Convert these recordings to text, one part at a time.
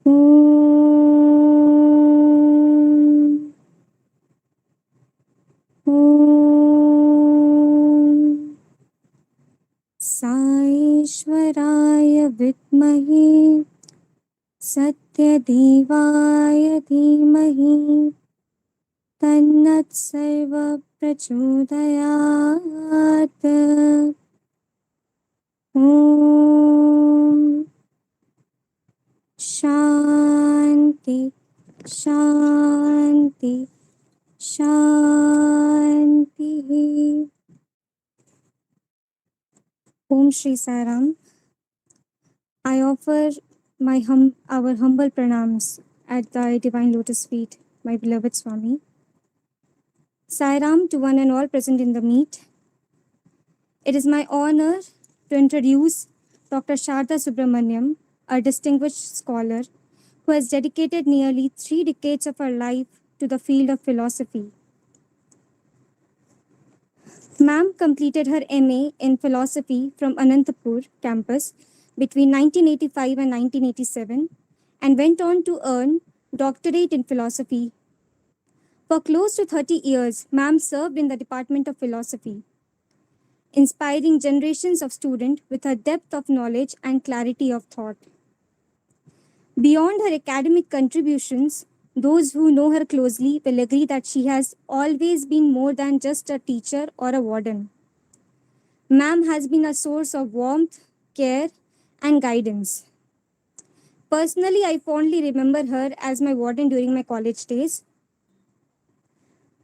Om. Om. Saishwaraya Vidmahi Satyadevaya Dhimahi Tannat Sarva Prachodayat. Om. Shanti, Shanti, Shanti. Om Shri Sairam. I offer our humble pranams at thy divine lotus feet, my beloved Swami. Sairam to one and all present in the meet. It is my honor to introduce Dr. Sharada Subramaniam, a distinguished scholar who has dedicated nearly 3 decades of her life to the field of philosophy. Ma'am completed her MA in philosophy from Anantapur Campus between 1985 and 1987 and went on to earn Doctorate in philosophy. For close to 30 years, Ma'am served in the Department of Philosophy, inspiring generations of students with her depth of knowledge and clarity of thought. Beyond her academic contributions, those who know her closely will agree that she has always been more than just a teacher or a warden. Ma'am has been a source of warmth, care, and guidance. Personally, I fondly remember her as my warden during my college days.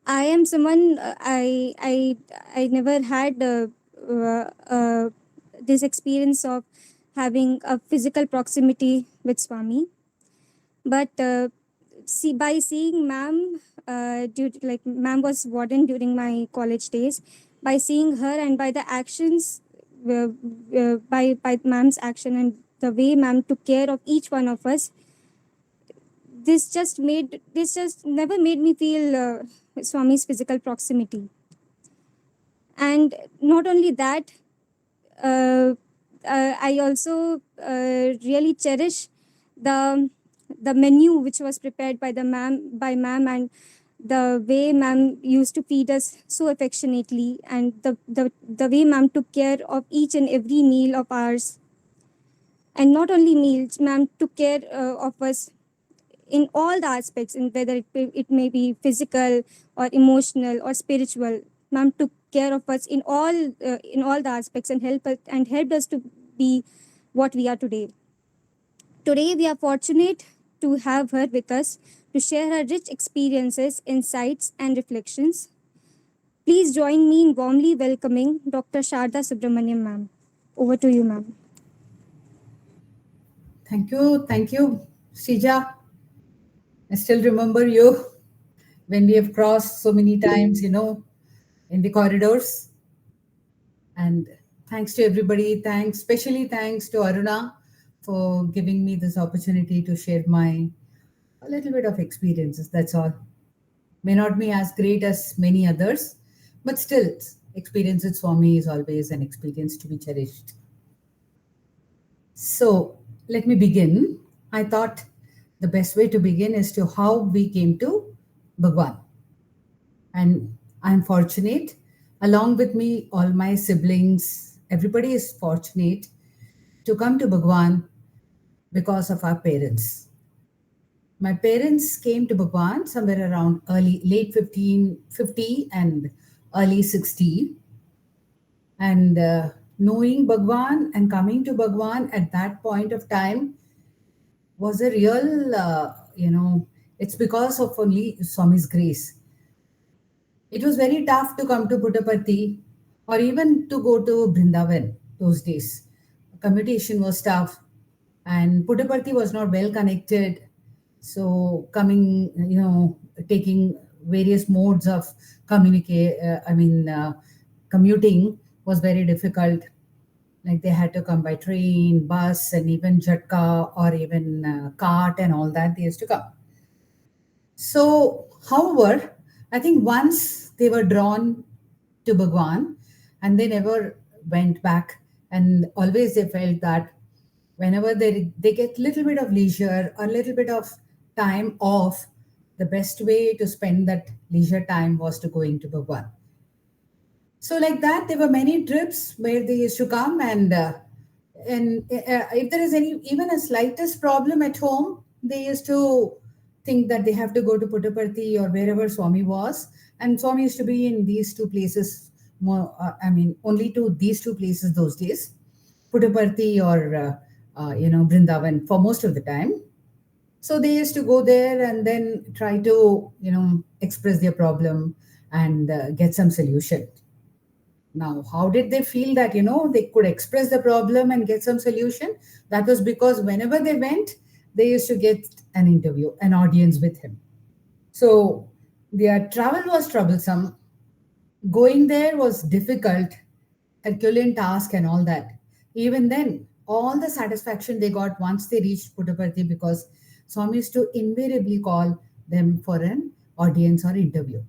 I am someone I never had this experience of having a physical proximity with Swami, but by seeing Ma'am, Ma'am was warden during my college days. By seeing her and by the actions, by Ma'am's action and the way Ma'am took care of each one of us, this just never made me feel Swami's physical proximity. And not only that, I also really cherish the menu which was prepared by Ma'am, and the way Ma'am used to feed us so affectionately, and the way Ma'am took care of each and every meal of ours. And not only meals, Ma'am took care of us in all the aspects, in whether it may be physical or emotional or spiritual. Ma'am took care of us in all the aspects and helped us to be what we are today. Today, we are fortunate to have her with us to share her rich experiences, insights, and reflections. Please join me in warmly welcoming Dr. Sharada Subramaniam, ma'am. Over to you, ma'am. Thank you, Sija. I still remember you when we have crossed so many times, in the corridors. And thanks to everybody. Especially thanks to Aruna for giving me this opportunity to share a little bit of experiences. That's all. May not be as great as many others, but still, experience with Swami is always an experience to be cherished. So let me begin. I thought the best way to begin is to how we came to Bhagawan. And I'm fortunate, along with me, all my siblings, everybody is fortunate to come to Bhagawan because of our parents. My parents came to Bhagawan somewhere around late 1550 and early 60. And knowing Bhagawan and coming to Bhagawan at that point of time was a real, it's because of only Swami's grace. It was very tough to come to Puttaparthi or even to go to Brindavan those days. Commutation was tough and Puttaparthi was not well connected. So taking various modes of commuting was very difficult. Like they had to come by train, bus, and even jatka or even cart and all that they used to come. So, however, I think once they were drawn to Bhagwan and they never went back, and always they felt that whenever they get little bit of leisure or little bit of time off, the best way to spend that leisure time was to going to Bhagwan. So like that, there were many trips where they used to come, and if there is any even a slightest problem at home, they used to think that they have to go to Puttaparthi or wherever Swami was, and Swami used to be in these two places. More, only to these two places those days, Puttaparthi or Brindavan for most of the time. So they used to go there and then try to express their problem and get some solution. Now, how did they feel that, they could express the problem and get some solution? That was because whenever they went, they used to get an interview, an audience with him. So their travel was troublesome. Going there was difficult, Herculean task and all that. Even then, all the satisfaction they got once they reached Puttaparthi, because Swami used to invariably call them for an audience or interview.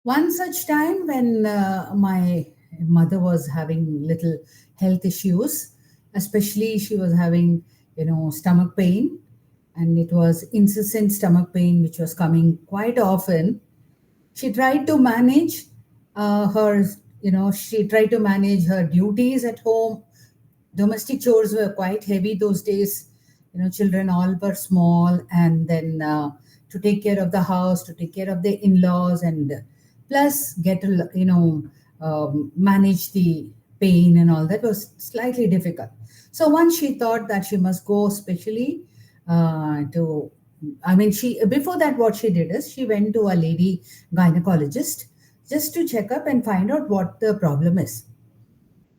One such time when my mother was having little health issues, especially she was having, stomach pain, and it was incessant stomach pain, which was coming quite often. She tried to manage she tried to manage her duties at home. Domestic chores were quite heavy those days. Children all were small, and then to take care of the house, to take care of the in-laws, and plus get to manage the pain and all that was slightly difficult. So once she thought that she must go specially to she before that, what she did is she went to a lady gynecologist just to check up and find out what the problem is.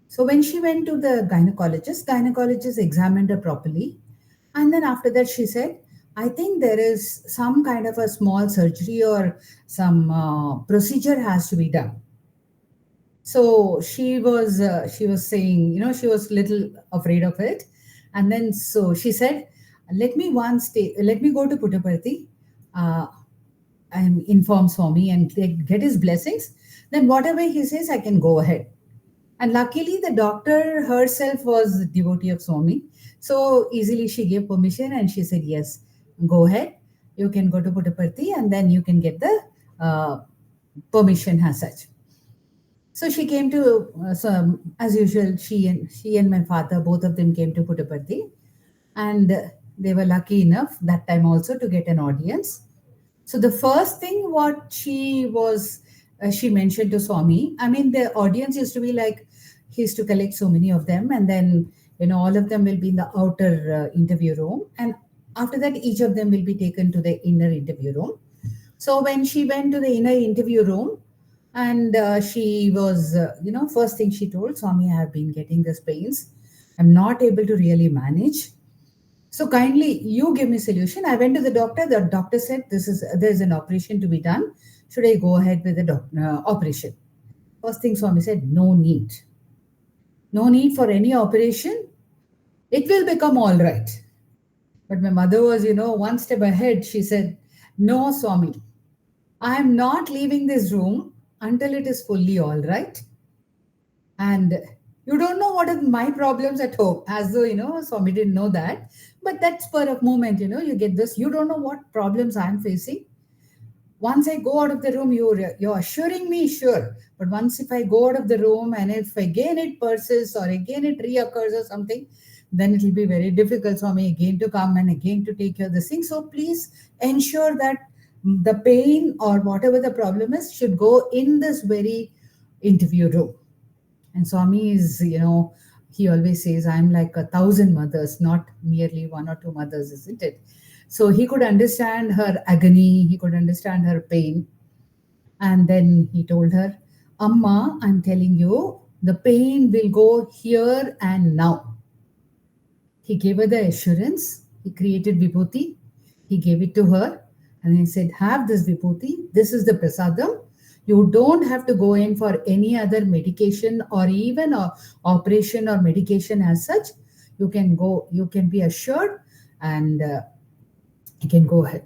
So when she went to the gynecologist examined her properly, and then after that she said, I think there is some kind of a small surgery or some procedure has to be done. So she was saying, she was little afraid of it, and then so she said, let me go to Puttaparthi and inform Swami and get his blessings. Then whatever he says, I can go ahead. And luckily, the doctor herself was a devotee of Swami. So easily she gave permission and she said, yes, go ahead. You can go to Puttaparthi and then you can get the permission as such. So she came to, as usual, she and my father, both of them came to Puttaparthi. And they were lucky enough that time also to get an audience. So the first thing what she mentioned to Swami, the audience used to be like, he used to collect so many of them, and then, all of them will be in the outer interview room. And after that, each of them will be taken to the inner interview room. So when she went to the inner interview room, and she was, first thing she told Swami, I have been getting these pains. I'm not able to really manage. So kindly, you give me solution. I went to the doctor. The doctor said, there's an operation to be done. Should I go ahead with the operation? First thing Swami said, no need. No need for any operation. It will become all right. But my mother was, one step ahead. She said, no, Swami, I am not leaving this room until it is fully all right. And you don't know what are my problems at home, as though, Swami didn't know that. But that's for a moment, you get this. You don't know what problems I'm facing. Once I go out of the room, you're assuring me, sure. But once if I go out of the room and if again it persists or again it reoccurs or something, then it will be very difficult for me again to come and again to take care of this thing. So please ensure that the pain or whatever the problem is should go in this very interview room. And Swami is, he always says, I'm like 1,000 mothers, not merely one or two mothers, isn't it? So he could understand her agony, he could understand her pain. And then he told her, Amma, I'm telling you, the pain will go here and now. He gave her the assurance, he created Vibhuti, he gave it to her, and he said, have this Vibhuti, this is the prasadam. You don't have to go in for any other medication or even a operation or medication as such. You can go, you can be assured, and you can go ahead.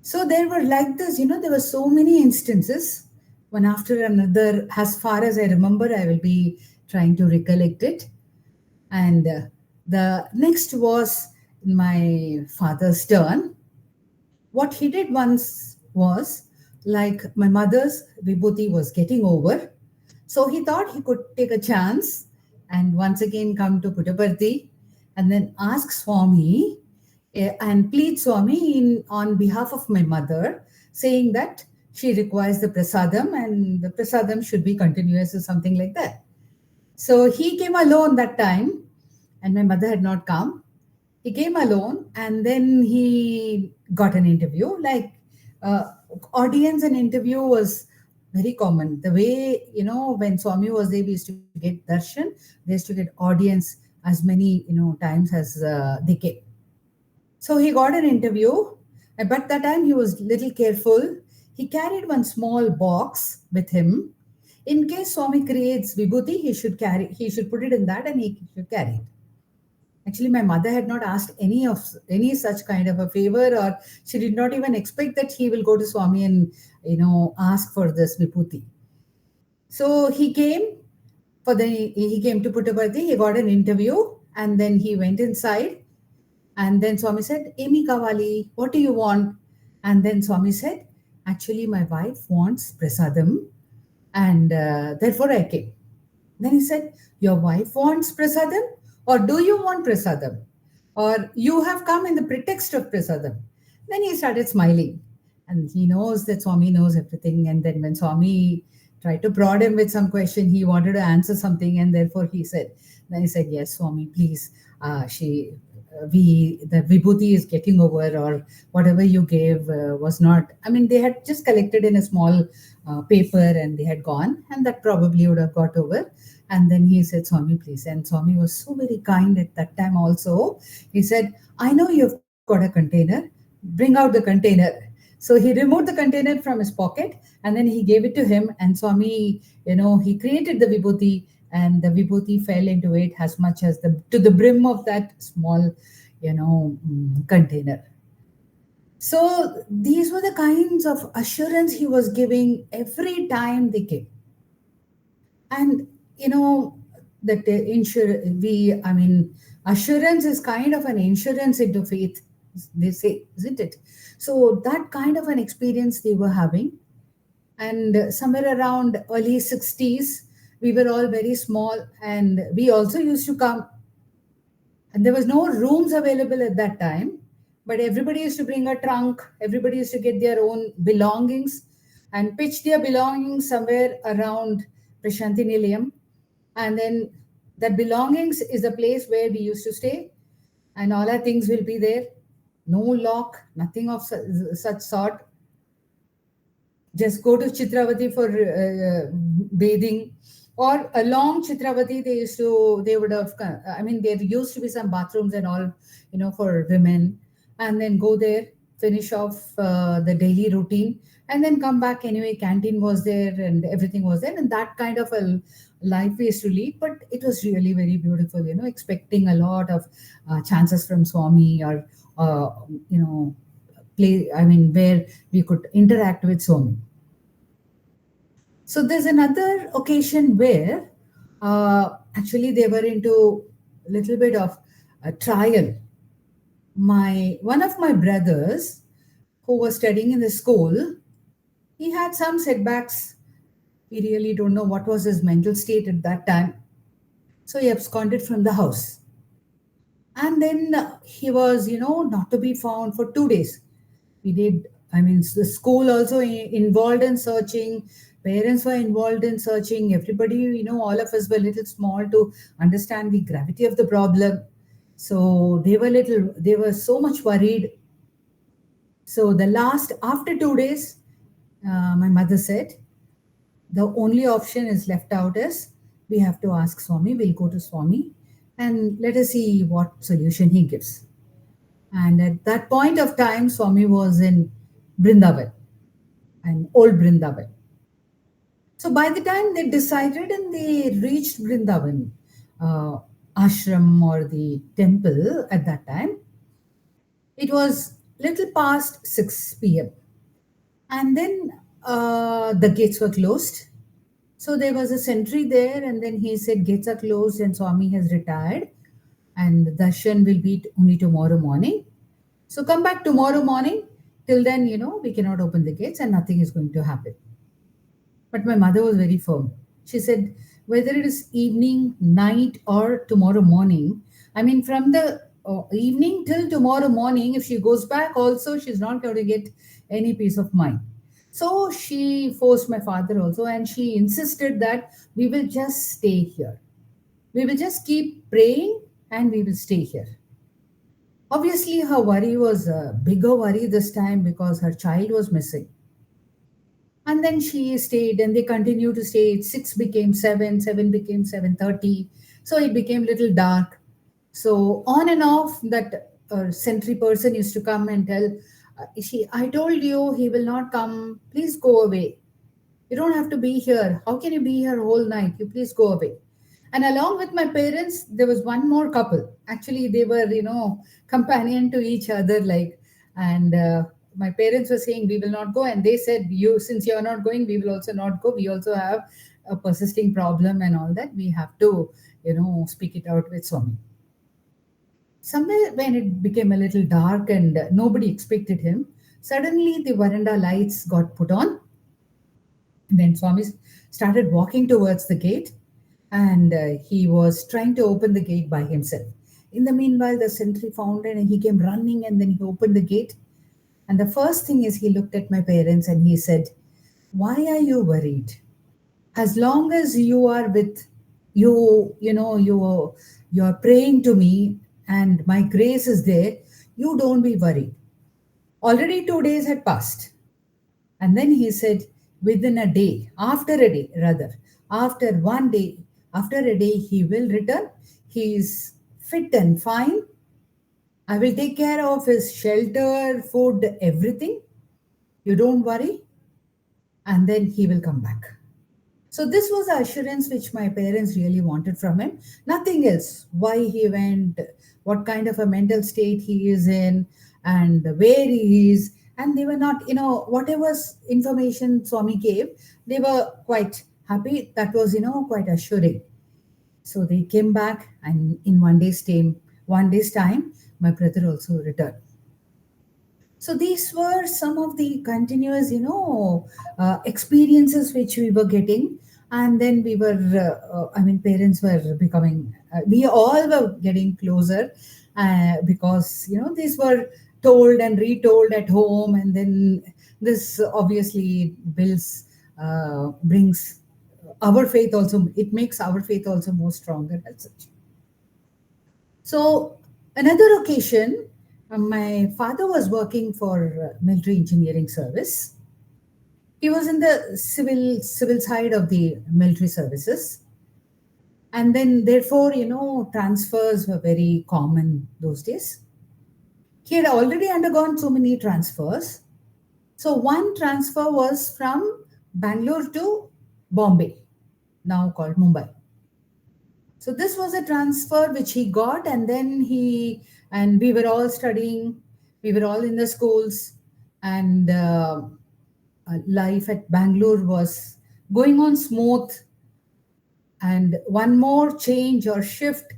So there were like this, there were so many instances, one after another. As far as I remember, I will be trying to recollect it. And the next was my father's turn. What he did once was, like, my mother's vibhuti was getting over, so he thought he could take a chance and once again come to Puttaparthi and then ask Swami and plead Swami on behalf of my mother, saying that she requires the prasadam and the prasadam should be continuous or something like that. So he came alone that time, and my mother had not come. He came alone, and then he got an interview. Like, uh, audience and interview was very common. The way, when Swami was there, we used to get darshan. They used to get audience as many times as they came. So he got an interview, but that time he was little careful. He carried one small box with him. In case Swami creates vibhuti, he should put it in that and he should carry it. Actually, my mother had not asked any such kind of a favor, or she did not even expect that he will go to Swami and ask for this vibhuti. So he came to Puttaparthi. He got an interview, and then he went inside. And then Swami said, Amy Kavali, what do you want? And then Swami said, actually, my wife wants prasadam, and therefore I came. Then he said, your wife wants prasadam, or do you want prasadam? Or you have come in the pretext of prasadam. Then he started smiling. And he knows that Swami knows everything. And then when Swami tried to prod him with some question, he wanted to answer something. And therefore then he said, yes, Swami, please. The vibhuti is getting over, or whatever you gave was not, I mean, they had just collected in a small paper and they had gone, and that probably would have got over. And then he said, Swami, please. And Swami was so very kind at that time also. He said, I know you've got a container. Bring out the container. So he removed the container from his pocket and then he gave it to him. And Swami, he created the vibhuti, and the vibhuti fell into it as much as to the brim of that small, container. So these were the kinds of assurance he was giving every time they came. And that assurance is kind of an insurance into faith, they say, isn't it? So that kind of an experience they were having. And somewhere around early 60s, we were all very small, and we also used to come. And there was no rooms available at that time, but everybody used to bring a trunk. Everybody used to get their own belongings and pitch their belongings somewhere around Prashanti Nilayam. And then that belongings is the place where we used to stay, and all our things will be there. No lock, nothing of such sort. Just go to Chitravati for bathing, or along Chitravati they would have, there used to be some bathrooms and all, for women, and then go there, finish off the daily routine, and then come back. Anyway, canteen was there and everything was there, and that kind of a life we used to lead. But it was really very beautiful, expecting a lot of chances from Swami, or where we could interact with Swami. So there's another occasion where actually they were into a little bit of a trial. One of my brothers, who was studying in the school, he had some setbacks. We really don't know what was his mental state at that time. So he absconded from the house. And then he was, not to be found for 2 days. The school also involved in searching. Parents were involved in searching. Everybody, all of us were a little small to understand the gravity of the problem. So they were so much worried. So after 2 days, my mother said, the only option is left out is we have to ask Swami. We'll go to Swami and let us see what solution he gives. And at that point of time, Swami was in Vrindavan, an old Vrindavan. So by the time they decided and they reached Vrindavan ashram, or the temple at that time, it was little past 6 p.m. And then the gates were closed. So there was a sentry there, and then he said, gates are closed and Swami has retired. and the darshan will be only tomorrow morning. So come back tomorrow morning. Till then, we cannot open the gates and nothing is going to happen. But my mother was very firm. She said, whether it is evening, night, or tomorrow morning, I mean, from the evening till tomorrow morning, if she goes back, also, she's not going to get any peace of mind. So she forced my father also, and she insisted that we will just stay here. We will just keep praying and we will stay here. Obviously, her worry was a bigger worry this time because her child was missing. And then she stayed and they continued to stay. 6 became 7, 7 became 7:30. So it became little dark. So on and off that sentry person used to come and tell, I told you he will not come. Please go away. You don't have to be here. How can you be here whole night? You please go away. And along with my parents, there was one more couple. Actually, they were, companion to each other. And my parents were saying, we will not go. And they said, since you're not going, we will also not go. We also have a persisting problem and all that. We have to, speak it out with Swami. Somewhere when it became a little dark and nobody expected him, suddenly the veranda lights got put on. And then Swami started walking towards the gate and he was trying to open the gate by himself. In the meanwhile, the sentry found it and he came running and then he opened the gate. And the first thing is he looked at my parents and he said, why are you worried? As long as you are with you're praying to me and my grace is there, you don't be worried. Already 2 days had passed. And then he said, within a day, after a day, rather, after one day, after a day, he will return. He is fit and fine. I will take care of his shelter, food, everything. You don't worry. And then he will come back. So this was the assurance which my parents really wanted from him. Nothing else. Why he went, what kind of a mental state he is in, and where he is. And they were not, whatever information Swami gave, they were quite happy. That was, quite assuring. So they came back, and in 1 day's time, my brother also returned. So these were some of the continuous, experiences which we were getting. And then we were, parents were becoming, we all were getting closer because, these were told and retold at home. And then this obviously brings our faith also, it makes our faith also more stronger as such. So another occasion, my father was working for military engineering service. He was in the civil side of the military services. And then therefore, transfers were very common those days. He had already undergone so many transfers. So one transfer was from Bangalore to Bombay, now called Mumbai. So this was a transfer which he got, and then we were all studying, we were all in the schools, and life at Bangalore was going on smooth. And one more change or shift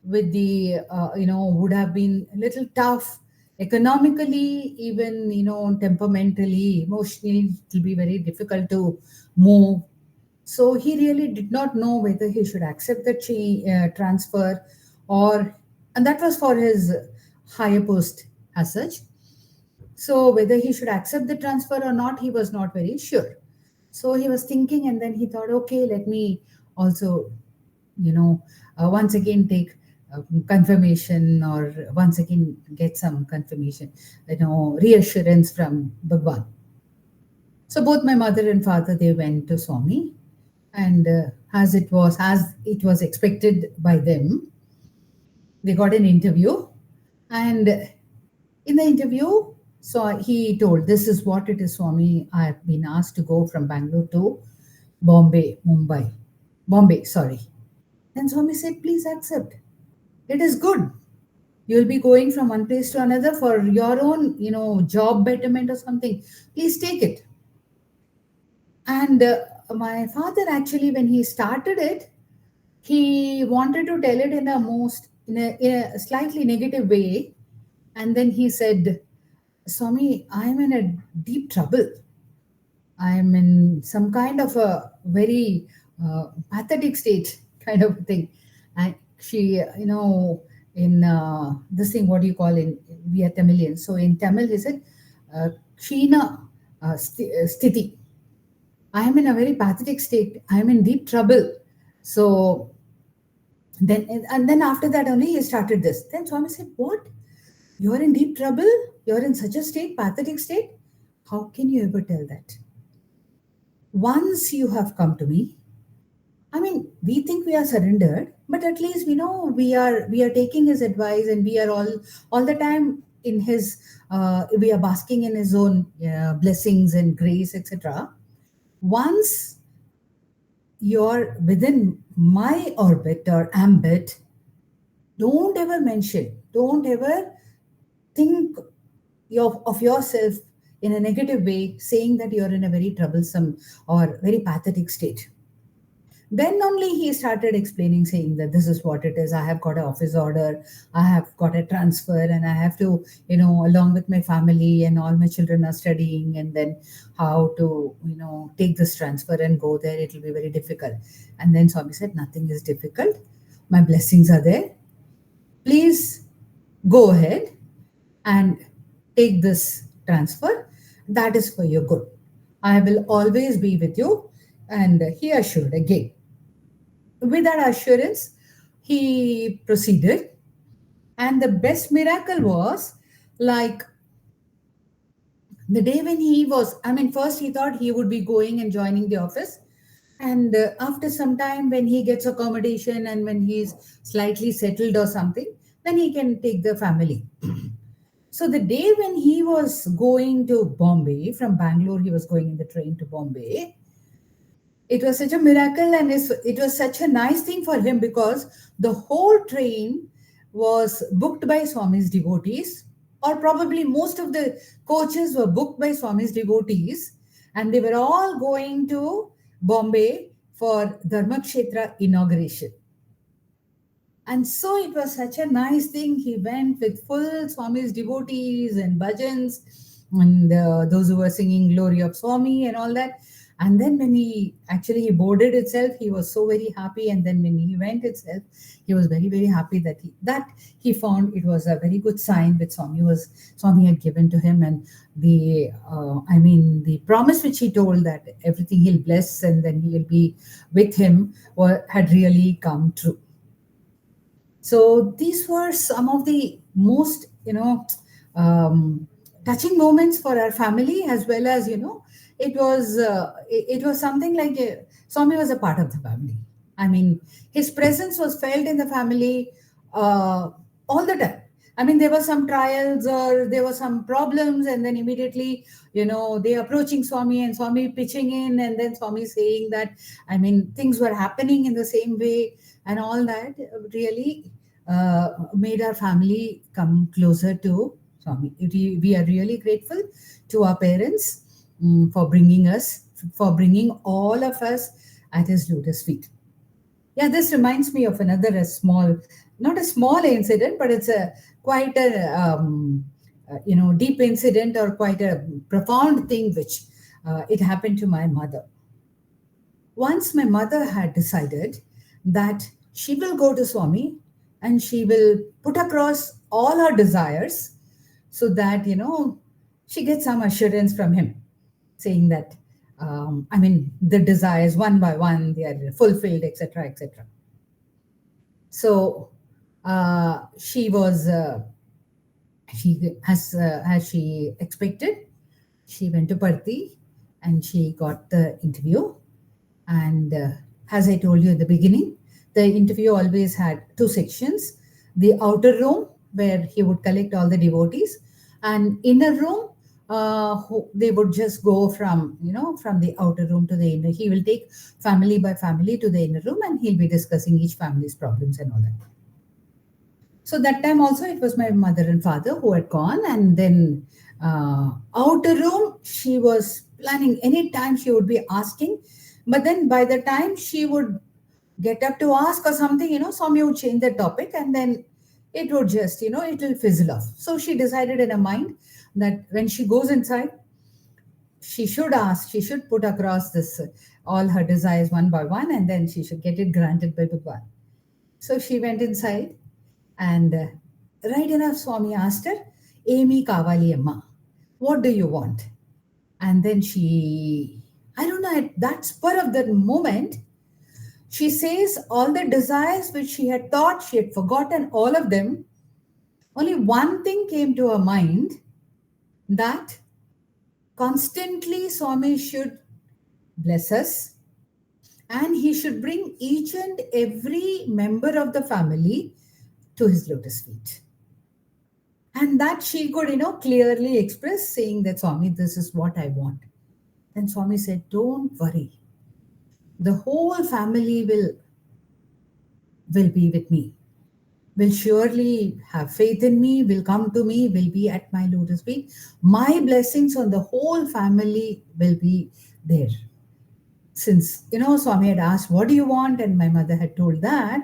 with the, would have been a little tough economically, even, temperamentally, emotionally, it will be very difficult to move. So he really did not know whether he should accept the transfer and that was for his higher post as such. So whether he should accept the transfer or not, he was not very sure. So he was thinking, and then he thought, okay, let me also, once again take confirmation, or once again get some confirmation, reassurance from Bhagawan. So both my mother and father, they went to Swami, and as it was expected by them, they got an interview, and in the interview, so he told, this is what it is, Swami. I have been asked to go from Bangalore to Bombay, sorry. Then Swami said, please accept. It is good. You'll be going from one place to another for your own, job betterment or something. Please take it. And my father, actually, when he started it, he wanted to tell it in the most in a slightly negative way. And then he said, Swami, I am in a deep trouble. I am in some kind of a very pathetic state, kind of thing. And she, in this thing, what do you call in, we are Tamilians. So in Tamil, he said, Kshina Sthiti. I am in a very pathetic state. I am in deep trouble. So then after that only he started this. Then Swami said, what? You are in deep trouble? You are in such a state, pathetic state? How can you ever tell that? Once you have come to me, I mean, we think we are surrendered, but at least we know we are taking his advice, and we are all the time in his. We are basking in his own blessings and grace, etc. Once you're within my orbit or ambit, don't ever mention, don't ever think of yourself in a negative way, saying that you're in a very troublesome or very pathetic state. Then only he started explaining, saying that this is what it is. I have got an office order, I have got a transfer, and I have to, along with my family and all my children are studying, and then how to, take this transfer and go there. It will be very difficult. And then Swami said, nothing is difficult. My blessings are there. Please go ahead and take this transfer. That is for your good. I will always be with you. And he assured again. With that assurance, he proceeded. And the best miracle was, like, the day when he was, first he thought he would be going and joining the office. And after some time, when he gets accommodation and when he's slightly settled or something, then he can take the family. So the day when he was going to Bombay, from Bangalore, he was going in the train to Bombay. It was such a miracle, and it was such a nice thing for him, because the whole train was booked by Swami's devotees, or probably most of the coaches were booked by Swami's devotees, and they were all going to Bombay for Dharmakshetra inauguration. And so it was such a nice thing. He went with full Swami's devotees and bhajans, and those who were singing Glory of Swami and all that. And then when he boarded itself, he was so very happy. And then when he went itself, he was very, very happy that he found it was a very good sign which Swami had given to him. And the promise which he told, that everything he'll bless and then he will be with him, had really come true. So these were some of the most, touching moments for our family, as well as, it was something like Swami was a part of the family. His presence was felt in the family all the time. There were some trials or there were some problems, and then immediately, they approaching Swami and Swami pitching in, and then Swami saying that, things were happening in the same way, and all that really made our family come closer to Swami. We are really grateful to our parents for bringing all of us at his lotus feet. Yeah, this reminds me of another not a small incident, but it's quite a deep incident, or quite a profound thing, which it happened to my mother. Once my mother had decided that she will go to Swami and she will put across all her desires, so that, she gets some assurance from him, saying that, the desires one by one, they are fulfilled, etc., etc. So she was, as she expected, she went to Parthi and she got the interview. And as I told you at the beginning, the interview always had two sections: the outer room, where he would collect all the devotees, and inner room, they would just go from the outer room to the inner. He will take family by family to the inner room, and he'll be discussing each family's problems and all that. So that time also, it was my mother and father who had gone. And then outer room, she was planning. Any time she would be asking, but then by the time she would get up to ask or something, Swami would change the topic, and then it would just, it will fizzle off. So she decided in her mind that when she goes inside, she should put across this all her desires one by one, and then she should get it granted by Bhagwan. So she went inside, and right enough, Swami asked her, Amy Kavali Amma, what do you want? And then I don't know, at that spur of that moment, she says all the desires which she had thought she had forgotten, all of them. Only one thing came to her mind, that constantly Swami should bless us, and he should bring each and every member of the family to his lotus feet. And that she could, clearly express, saying that, Swami, this is what I want. Then Swami said, don't worry. The whole family will be with me, will surely have faith in me, will come to me, will be at my lotus feet. My blessings on the whole family will be there. Since, Swami had asked, what do you want? And my mother had told that.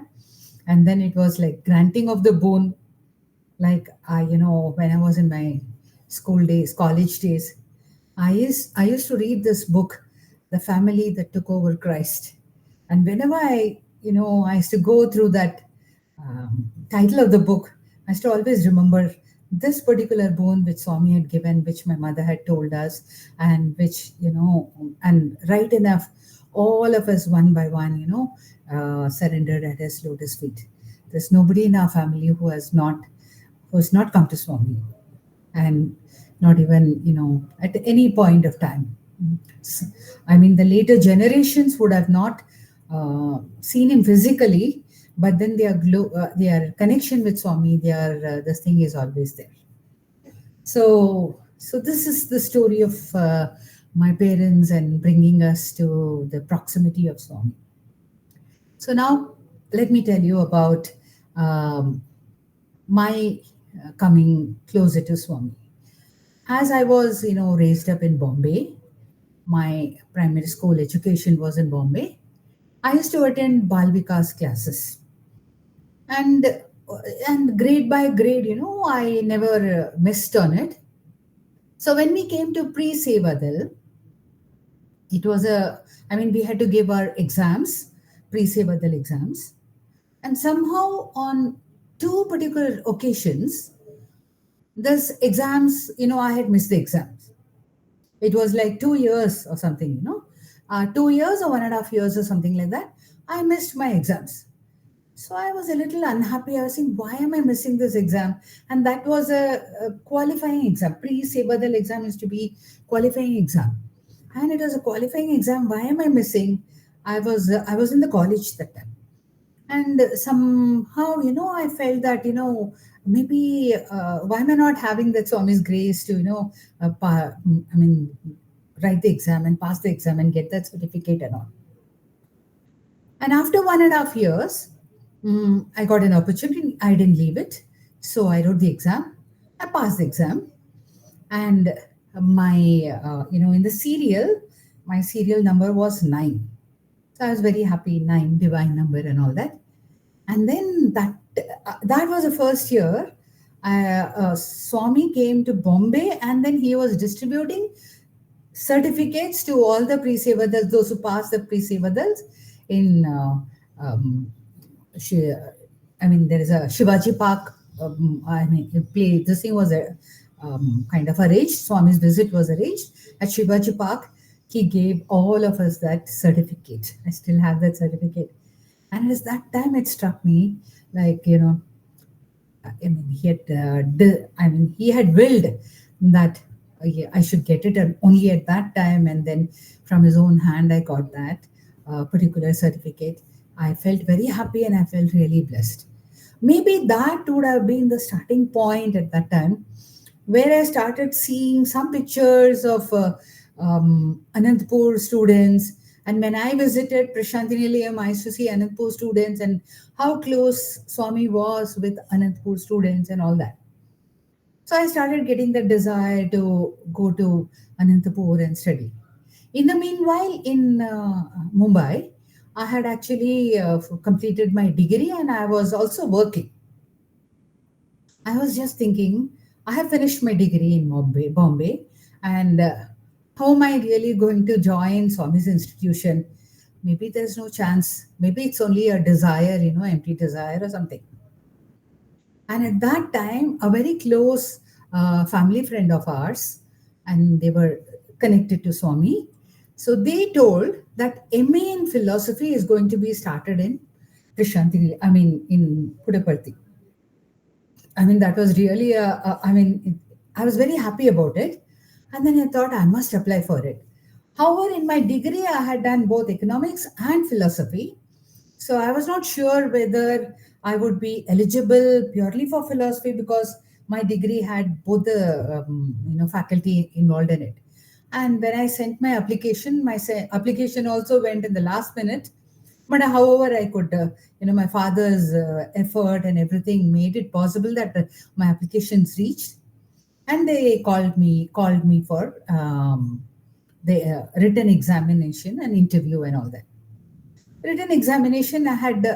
And then it was like granting of the boon. Like, when I was in my school days, college days, I used to read this book, The Family That Took Over Christ. And whenever I used to go through that title of the book, I used to always remember this particular boon which Swami had given, which my mother had told us, and which, and right enough, all of us one by one, surrendered at his lotus feet. There's nobody in our family who has not come to Swami, and not even, at any point of time. I mean, the later generations would have not seen him physically, but then their connection with Swami, this thing is always there. So this is the story of my parents and bringing us to the proximity of Swami. So now let me tell you about my coming closer to Swami. As I was, raised up in Bombay, my primary school education was in Bombay. I used to attend Bal Vikas classes, and grade by grade, I never missed on it. So when we came to pre-Sevadal, it was we had to give our exams, pre-Sevadal exams, and somehow on two particular occasions, this exams, I had missed the exams. It was like 2 years or something, 2 years or 1.5 years or something like that. I missed my exams. So I was a little unhappy. I was saying, why am I missing this exam? And that was a qualifying exam. Pre-Sevadal exam used to be qualifying exam. And it was a qualifying exam. Why am I missing? I was in the college that time. And somehow, I felt that, maybe why am I not having that Swami's grace to, write the exam and pass the exam and get that certificate and all. And after 1.5 years, I got an opportunity. I didn't leave it. So I wrote the exam. I passed the exam. And my, in the serial, my serial number was 9. So I was very happy, 9, divine number and all that. And then that was the first year. Swami came to Bombay, and then he was distributing certificates to all the pre-Sevadals, those who passed the pre-Sevadals in, there is a Shivaji Park, play. This thing was a kind of arranged. Swami's visit was arranged at Shivaji Park. He gave all of us that certificate. I still have that certificate. And at that time, it struck me like, he had willed that I should get it, and only at that time. And then from his own hand, I got that particular certificate. I felt very happy and I felt really blessed. Maybe that would have been the starting point at that time, where I started seeing some pictures of Anantapur students. And when I visited Prashanti Nilayam, I used to see Anantapur students and how close Swami was with Anantapur students and all that. So I started getting the desire to go to Anantapur and study. In the meanwhile, in Mumbai, I had actually completed my degree and I was also working. I was just thinking, I have finished my degree in Bombay, and how am I really going to join Swami's institution? Maybe there's no chance. Maybe it's only a desire, empty desire or something. And at that time, a very close family friend of ours, and they were connected to Swami. So they told that MA in philosophy is going to be started in Krishnagiri, in Puttaparthi. That was really I was very happy about it. And then I thought I must apply for it. However, in my degree, I had done both economics and philosophy. So I was not sure whether I would be eligible purely for philosophy because my degree had both the faculty involved in it. And when I sent my application, application also went in the last minute. But however, I could, my father's effort and everything made it possible that my applications reached, and they called me for the written examination and interview and all that. Written examination, I had,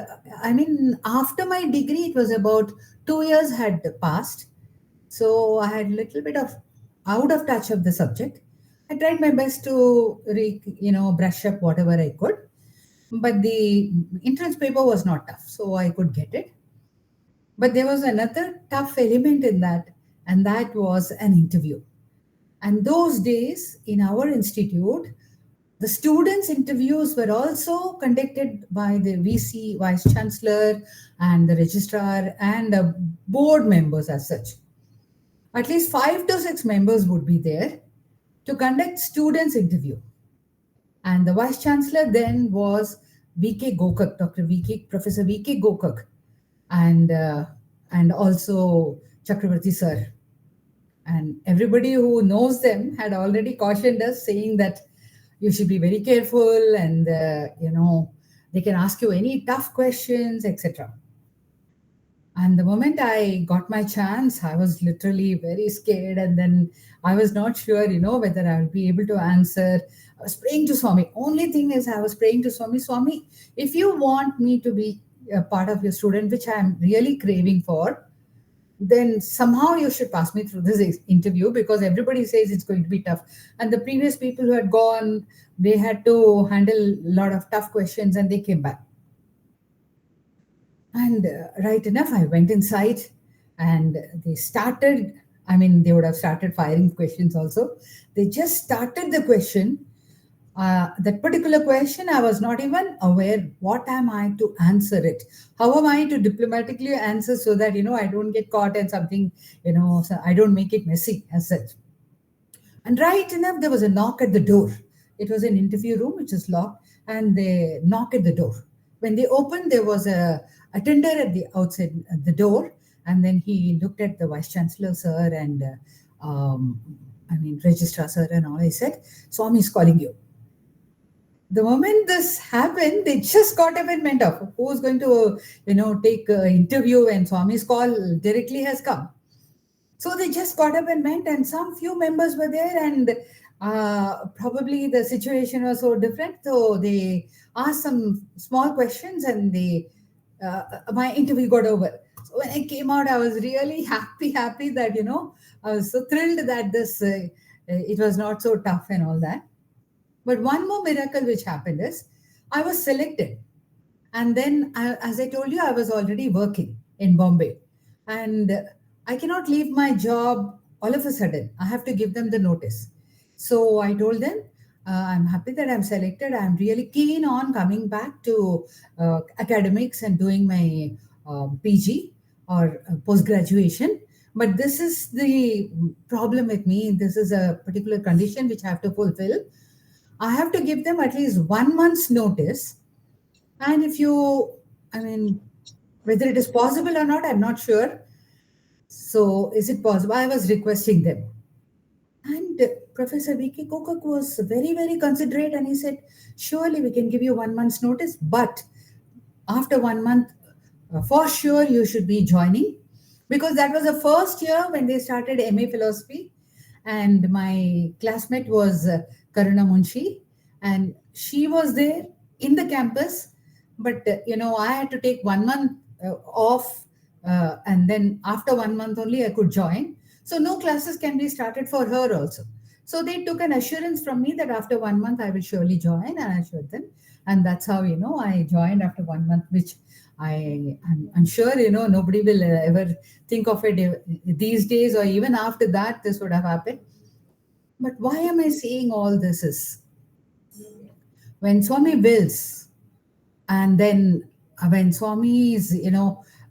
after my degree, it was about 2 years had passed. So I had a little bit of out of touch of the subject. I tried my best to, brush up whatever I could. But the entrance paper was not tough, so I could get it. But there was another tough element in that, and that was an interview. And those days in our institute, the students' interviews were also conducted by the VC, Vice Chancellor, and the registrar, and board members as such. At least 5 to 6 members would be there to conduct students' interview. And the Vice Chancellor then was V.K. Gokak, Professor V.K. Gokak, and also Chakravarti sir. And everybody who knows them had already cautioned us, saying that you should be very careful, and they can ask you any tough questions, etc. And the moment I got my chance, I was literally very scared. And then I was not sure, whether I will be able to answer. I was praying to Swami. Only thing is, I was praying to Swami, Swami, if you want me to be a part of your student, which I am really craving for, then somehow you should pass me through this interview, because everybody says it's going to be tough. And the previous people who had gone, they had to handle a lot of tough questions, and they came back. And right enough, I went inside, and they started. They would have started firing questions also. They just started the question. That particular question, I was not even aware what am I to answer it. How am I to diplomatically answer so that, I don't get caught and something, so I don't make it messy as such. And right enough, there was a knock at the door. It was an interview room, which is locked, and they knock at the door. When they opened, there was a attender at the outside at the door, and then he looked at the Vice Chancellor sir and Registrar sir and all. He said, Swami is calling you. The moment this happened, they just got up and went off. Who's going to, take an interview, and Swami's call directly has come. So they just got up and went, and some few members were there, and probably the situation was so different. So they asked some small questions, and my interview got over. So when I came out, I was really happy that, I was so thrilled that it was not so tough and all that. But one more miracle which happened is I was selected. And then, as I told you, I was already working in Bombay. And I cannot leave my job all of a sudden. I have to give them the notice. So I told them, I'm happy that I'm selected. I'm really keen on coming back to academics and doing my PG or post-graduation. But this is the problem with me. This is a particular condition which I have to fulfill. I have to give them at least 1 month's notice. And if whether it is possible or not, I'm not sure. So is it possible? I was requesting them. And Professor V.K. Kokak was very, very considerate, and he said, surely we can give you 1 month's notice, but after 1 month, for sure you should be joining. Because that was the first year when they started MA Philosophy. And my classmate was Karuna Munshi, and she was there in the campus. But, I had to take 1 month off And then after 1 month only I could join. So no classes can be started for her also. So they took an assurance from me that after 1 month I will surely join, and I assured them. And that's how, I joined after 1 month, which I'm sure, nobody will ever think of it these days, or even after that, this would have happened. But why am I saying all this is when Swami wills, and then when Swami is,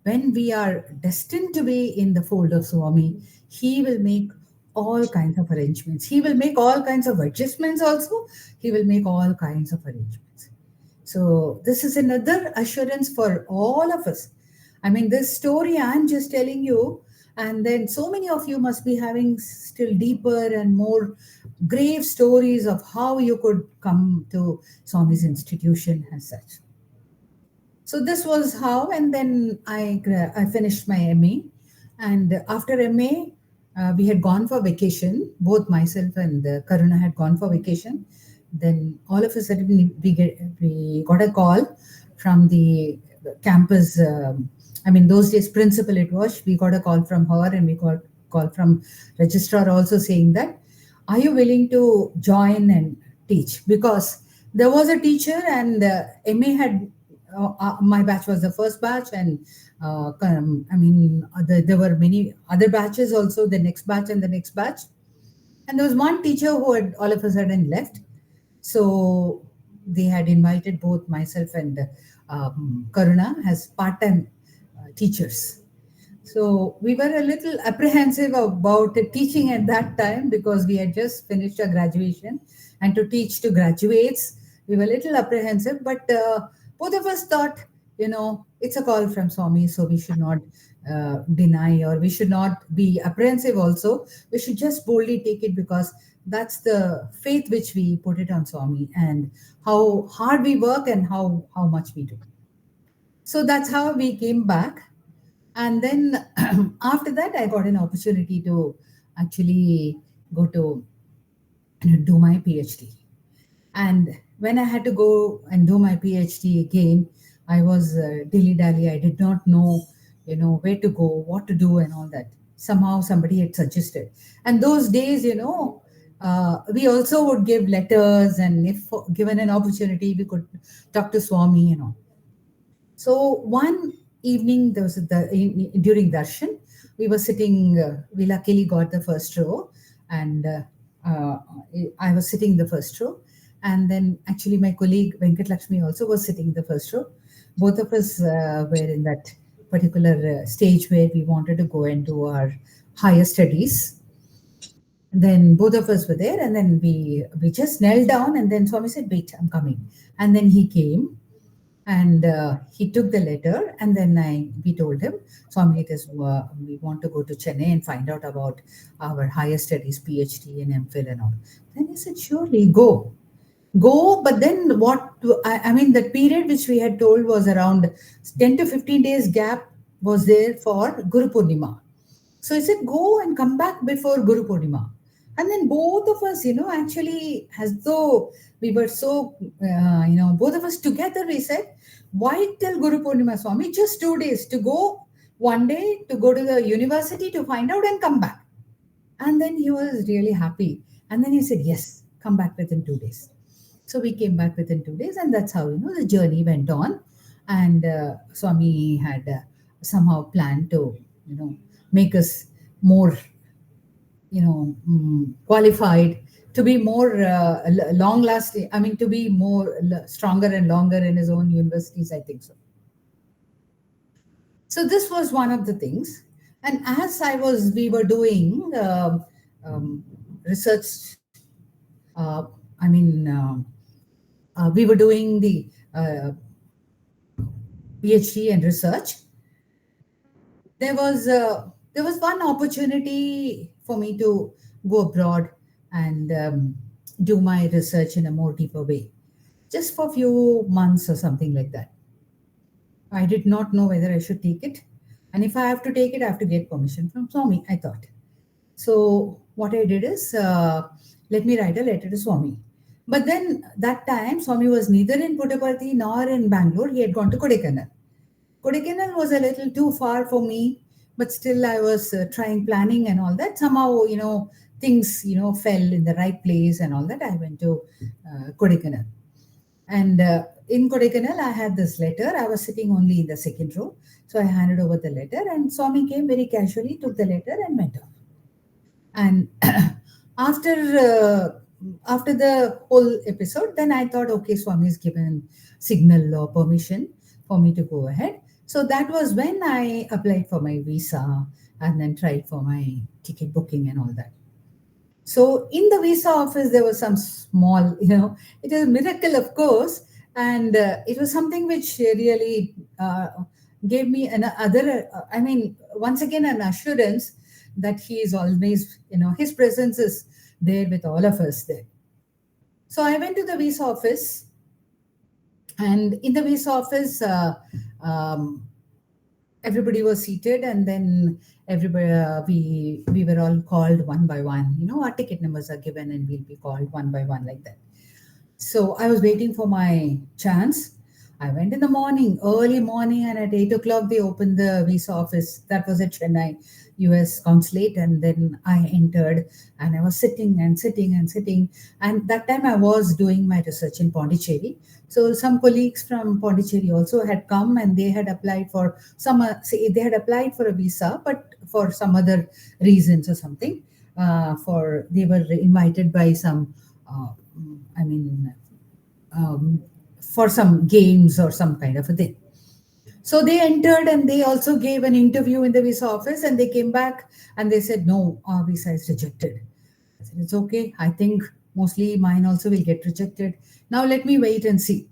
when we are destined to be in the fold of Swami, he will make all kinds of arrangements. He will make all kinds of adjustments also. He will make all kinds of arrangements. So this is another assurance for all of us. I mean, this story I'm just telling you, and then so many of you must be having still deeper and more grave stories of how you could come to Swami's institution as such. So this was how, and then I finished my MA, and after MA, we had gone for vacation. Both myself and Karuna had gone for vacation. Then all of a sudden we got a call from the campus. I mean, those days principal it was. We got a call from her, and we got call from registrar also saying that, are you willing to join and teach? Because there was a teacher, and MA had my batch was the first batch, and there were many other batches also, the next batch and the next batch. And there was one teacher who had all of a sudden left. So they had invited both myself and Karuna as part-time teachers. So we were a little apprehensive about teaching at that time, because we had just finished our graduation, and to teach to graduates, we were a little apprehensive. But both of us thought, it's a call from Swami, so we should not deny, or we should not be apprehensive also. We should just boldly take it, because that's the faith which we put it on Swami, and how hard we work and how much we do. So that's how we came back. And then after that, I got an opportunity to actually go to do my PhD. And when I had to go and do my PhD again, I was dilly-dally. I did not know, where to go, what to do, and all that. Somehow somebody had suggested. And those days, we also would give letters, and if given an opportunity, we could talk to Swami and all. So one evening, there was during darshan, we were sitting. We luckily got the first row, and I was sitting in the first row. And then actually my colleague Venkat Lakshmi also was sitting in the first row. Both of us were in that particular stage where we wanted to go and do our higher studies. And then both of us were there, and then we just knelt down, and then Swami said, "Wait, I'm coming." And then he came, and he took the letter, and then we told him, "Swami, it is we want to go to Chennai and find out about our higher studies, PhD and MPhil and all." Then he said, "Surely, go." But then I mean, the period which we had told was around 10 to 15 days gap was there for Guru Purnima. So he said, go and come back before Guru Purnima. And then both of us, actually, as though we were so, both of us together, we said, why till Guru Purnima, Swami? Just 2 days to go, 1 day to go to the university to find out and come back. And then he was really happy. And then he said, yes, come back within 2 days. So we came back within 2 days, and that's how, the journey went on. And Swami had somehow planned to, make us more, qualified, to be more long lasting. I mean, to be more stronger and longer in his own universities, I think so. So this was one of the things. And as we were doing research, we were doing the PhD and research. There was one opportunity for me to go abroad and do my research in a more deeper way, just for a few months or something like that. I did not know whether I should take it, and if I have to take it, I have to get permission from Swami, I thought. So what I did is, let me write a letter to Swami. But then that time, Swami was neither in Puttaparthi nor in Bangalore. He had gone to Kodaikanal. Kodaikanal was a little too far for me, but still I was trying planning and all that. Somehow, things, fell in the right place and all that. I went to Kodaikanal. And in Kodaikanal, I had this letter. I was sitting only in the second row. So I handed over the letter, and Swami came very casually, took the letter, and went off. And after after the whole episode, then I thought, okay, Swami has given signal or permission for me to go ahead. So that was when I applied for my visa and then tried for my ticket booking and all that. So in the visa office, there was some small, it was a miracle, of course, and it was something which really gave me another, once again, an assurance that he is always, his presence is there with all of us there. So I went to the visa office, and in the visa office, everybody was seated, and then everybody we were all called one by one. Our ticket numbers are given, and we'll be called one by one like that. So I was waiting for my chance. I went in the morning, early morning, and at 8 o'clock they opened the visa office. That was at Chennai US consulate, and then I entered, and I was sitting and sitting and sitting. And that time I was doing my research in Pondicherry. So some colleagues from Pondicherry also had come, and they had applied for they had applied for a visa, but for some other reasons or something. They were invited by some, I mean, for some games or some kind of a thing. So they entered, and they also gave an interview in the visa office, and they came back and they said, no, our visa is rejected. I said, it's okay. I think mostly mine also will get rejected. Now let me wait and see.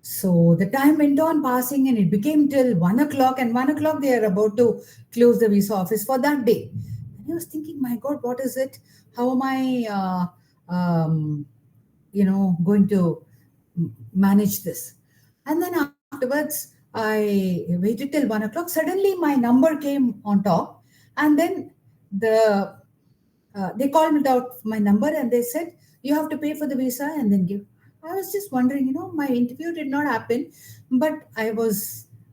So the time went on passing, and it became till 1 o'clock, and 1 o'clock they are about to close the visa office for that day. And I was thinking, my God, what is it? How am I, going to manage this? And then afterwards, I waited till 1 o'clock. Suddenly, my number came on top, and then they called out my number, and they said, you have to pay for the visa and then give. I was just wondering, my interview did not happen, but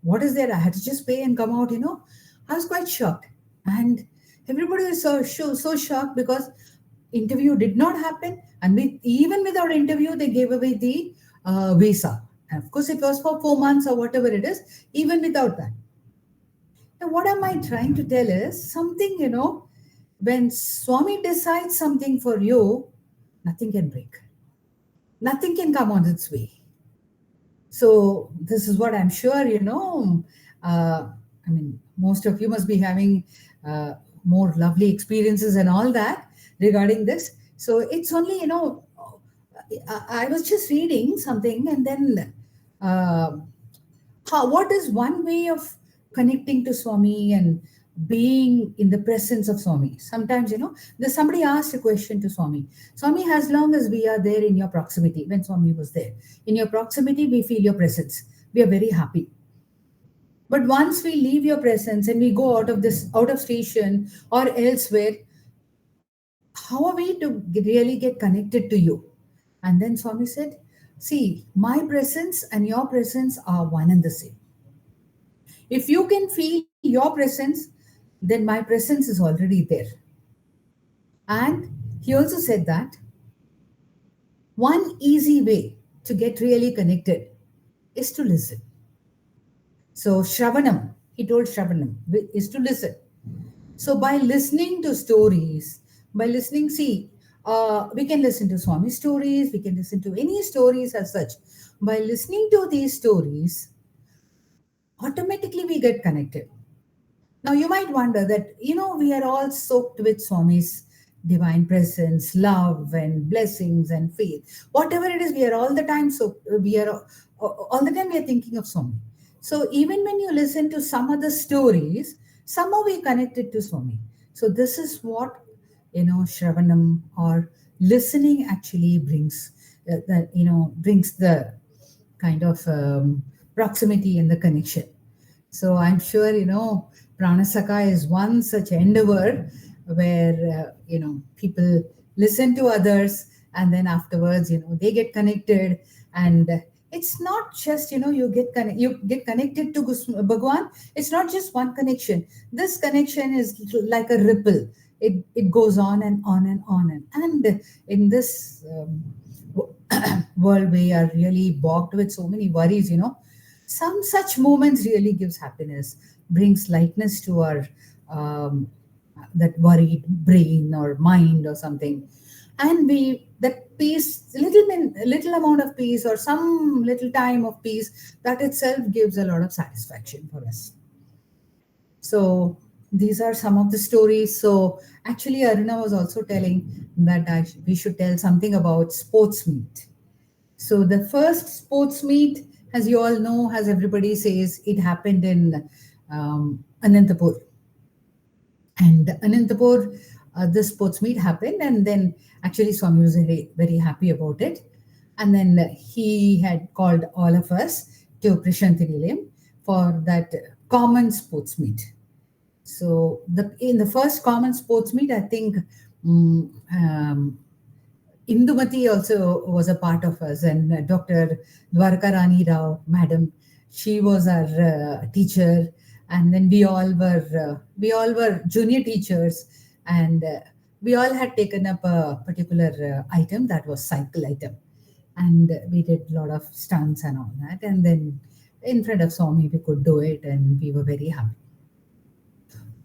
what is there? I had to just pay and come out, I was quite shocked. And everybody was so shocked, because interview did not happen. And even without interview, they gave away the visa. And of course, it was for 4 months or whatever it is, even without that. Now, what am I trying to tell is something, when Swami decides something for you, nothing can break. Nothing can come on its way. So this is what I'm sure, most of you must be having more lovely experiences and all that regarding this. So it's only, I was just reading something, and then what is one way of connecting to Swami and being in the presence of Swami? Sometimes, somebody asked a question to Swami. Swami, as long as we are there in your proximity, when Swami was there, in your proximity, we feel your presence. We are very happy. But once we leave your presence and we go out of station or elsewhere, how are we to really get connected to you? And then Swami said, see, my presence and your presence are one and the same. If you can feel your presence, then my presence is already there. And he also said that one easy way to get really connected is to listen. So Shravanam, he told Shravanam, is to listen. So by listening to stories, we can listen to Swami stories, we can listen to any stories as such. By listening to these stories, automatically we get connected. Now you might wonder that, we are all soaked with Swami's divine presence, love and blessings and faith. Whatever it is, we are all the time, all the time we are thinking of Swami. So even when you listen to some other stories, somehow we connected to Swami. So this is what, Shravanam or listening actually brings the kind of proximity and the connection. So I'm sure, Pran Sakha is one such endeavor where, people listen to others, and then afterwards, they get connected, and it's not just, you get connected to Bhagwan. It's not just one connection. This connection is like a ripple. It goes on and on and on, and in this world, we are really bogged with so many worries. Some such moments really gives happiness, brings lightness to our um, that worried brain or mind or something, and we that peace, little amount of peace or some little time of peace, that itself gives a lot of satisfaction for us. So these are some of the stories. So actually, Aruna was also telling that we should tell something about sports meet. So the first sports meet, as you all know, as everybody says, it happened in Anantapur. And Anantapur, the sports meet happened, and then actually Swami was very, very happy about it. And then he had called all of us to Prashanti Nilayam for that common sports meet. So in the first common sports meet, I think Indumati also was a part of us, and Dr. Dwarka Rani Rao, madam, she was our teacher, and then we all were junior teachers, and we all had taken up a particular item, that was cycle item, and we did a lot of stunts and all that, and then in front of Swami we could do it, and we were very happy.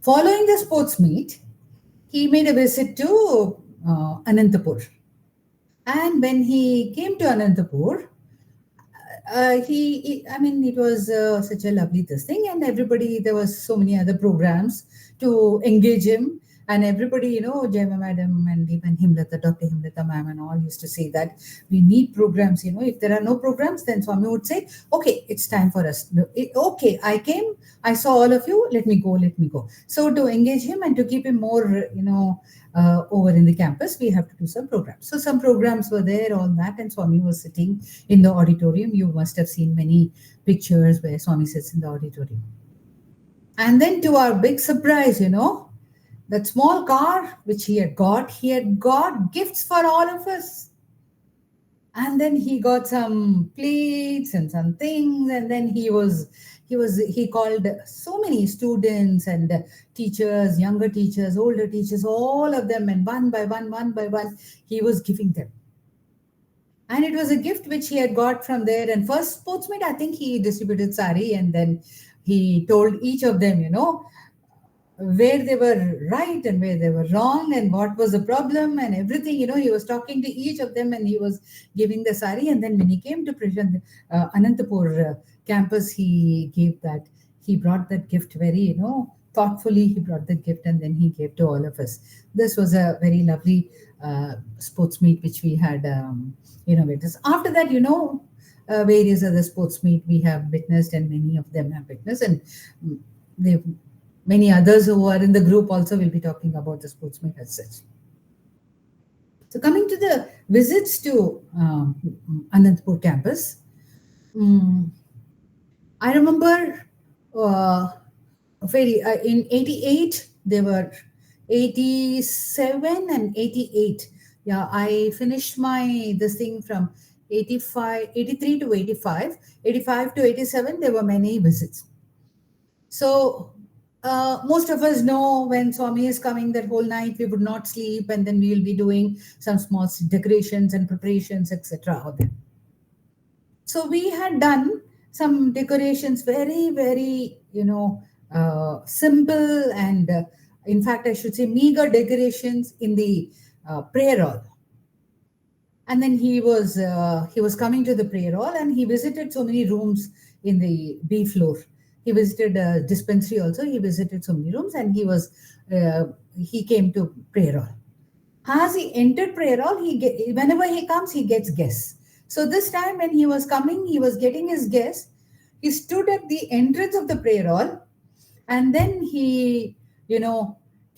Following the sports meet, he made a visit to Anantapur. And when he came to Anantapur, I mean, it was such a lovely this thing, and everybody, there was so many other programs to engage him, and everybody, Jaima madam and even Himlata, Dr. Himlata ma'am, and all used to say that we need programs. If there are no programs, then Swami would say, okay, it's time for us. No, okay, I came, I saw all of you, let me go, let me go. So to engage him and to keep him more, over in the campus, we have to do some programs. So some programs were there, all that, and Swami was sitting in the auditorium. You must have seen many pictures where Swami sits in the auditorium. And then to our big surprise, that small car which he had got gifts for all of us. And then he got some plates and some things, and then he called so many students and teachers, younger teachers, older teachers, all of them, and one by one, he was giving them. And it was a gift which he had got from there. And first sports meet, I think he distributed sari, and then he told each of them, where they were right and where they were wrong and what was the problem and everything. He was talking to each of them, and he was giving the sari. And then when he came to Anantapur campus, he brought that gift very, thoughtfully. He brought the gift, and then he gave to all of us. This was a very lovely sports meet which we had innovators. After that, various other sports meet we have witnessed, and many of them have witnessed, and they many others who are in the group also will be talking about the sports meet as such. So coming to the visits to Anantapur campus, I remember in 88, there were 87 and 88. Yeah, I finished this thing from 83 to 85. 85 to 87, there were many visits. So most of us know when Swami is coming, that whole night we would not sleep, and then we will be doing some small decorations and preparations, etc. So we had done some decorations, very, very, simple, and in fact, I should say meager decorations in the prayer hall. And then he was coming to the prayer hall, and he visited so many rooms in the B floor. He visited a dispensary also. He visited so many rooms, and he came to prayer hall. As he entered prayer hall, whenever he comes, he gets guests. So this time when he was coming, he was getting his guests. He stood at the entrance of the prayer hall, and then he